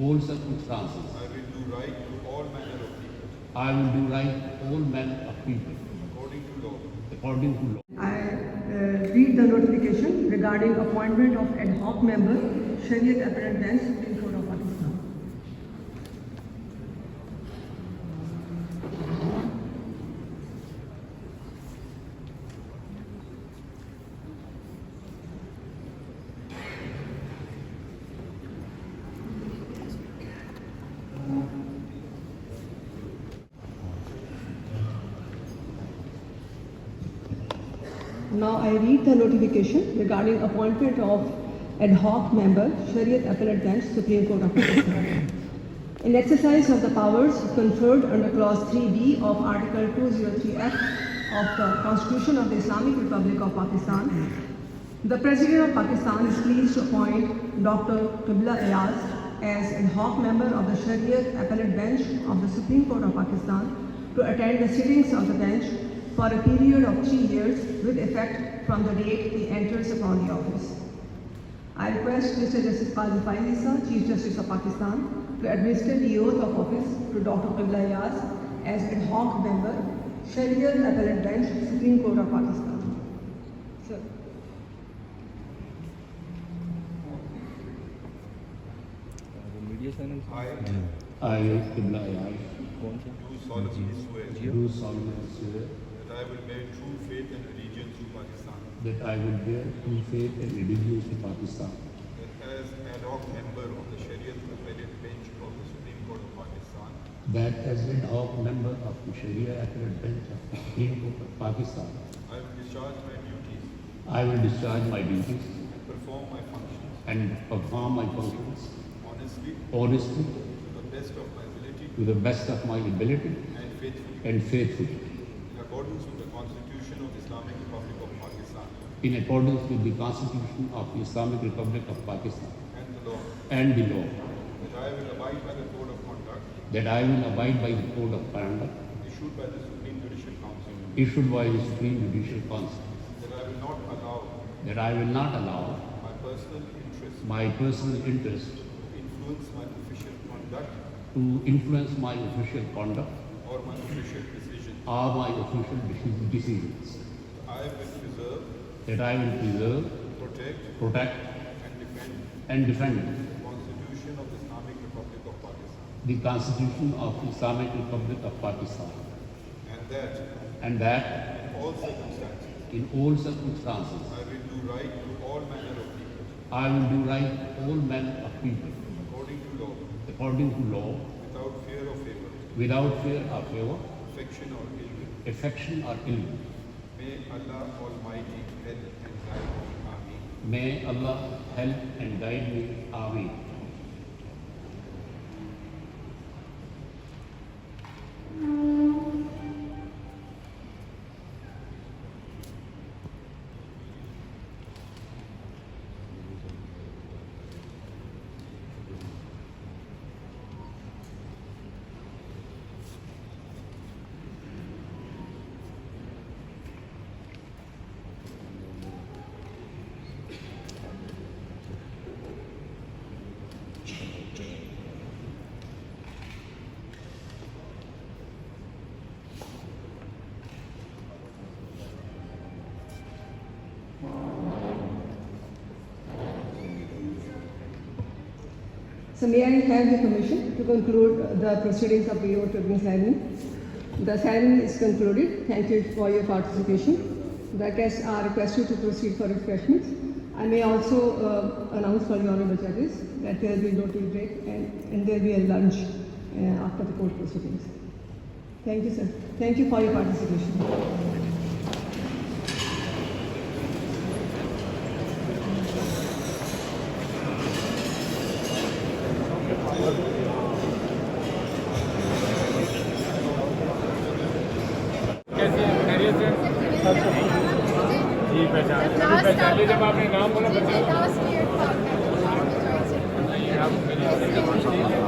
all circumstances. I will do right to all manner of people, I will do right to all men of people, according to law. according to law. I read the notification regarding appointment of ad hoc member, Shariat Appellate Bench, Supreme Court of Pakistan. Now I read the notification regarding appointment of ad hoc member, Shariat Appellate Bench, Supreme Court of Pakistan. In exercise of the powers conferred under Clause 3B of Article 203F of the Constitution of the Islamic Republic of Pakistan, the President of Pakistan is pleased to appoint Dr. Qibla Ayaz as ad hoc member of the Shariat Appellate Bench of the Supreme Court of Pakistan to attend the sittings of the bench for a period of 3 years with effect from the date he enters upon the office. I request Mr. Justice Qazi Faiz, Chief Justice of Pakistan, to administer the oath of office to Dr. Qibla Ayaz as ad hoc member, Shariat Appellate Bench, Supreme Court of Pakistan. Sir. I, Qibla Ayaz, Do solemnly swear do solemnly swear that I will bear true faith and allegiance to Pakistan, that I will bear true faith and allegiance to Pakistan, that as ad hoc member of the Shariat Appellate Bench of the Supreme Court of Pakistan, that as ad hoc member of the Sharia Appellate Bench of the Supreme Court of Pakistan, I will discharge my duties I will discharge my duties and perform my functions and perform my functions honestly, honestly, to the best of my ability, to the best of my ability and faithfully, and faithfully, in accordance with the Constitution of the Islamic Republic of Pakistan in accordance with the Constitution of the Islamic Republic of Pakistan and the law, and the law, that I will abide by the code of conduct that I will abide by the code of conduct issued by the Supreme Judicial Council, issued by the Supreme Judicial Council, that I will not allow that I will not allow my personal interests my personal interest influence my official conduct to influence my official conduct or my official decisions. or my official decisions, I will preserve, that I will preserve, protect, protect, and defend and defend the Constitution of the Islamic Republic of Pakistan, the Constitution of the Islamic Republic of Pakistan, and that in all circumstances I will do right to all manner of people, I will do right to all men of people, according to law, according to law, without fear or favor, without fear or favor, affection or ill will. affection or ill will. May Allah Almighty help and guide me. Ameen. May Allah help and guide me. Ameen. So may I have your permission to conclude the proceedings of the oath taking ceremony? The ceremony is concluded. Thank you for your participation. The guests are requested to proceed for refreshments. I may also announce for the honorable judges that there will be no tea break and there will be a lunch after the court proceedings. Thank you, sir. Thank you for your participation. कैसे हैं? खैरियत से? जी पहचान लीजिए। जब आपने नाम बोला Last year, आप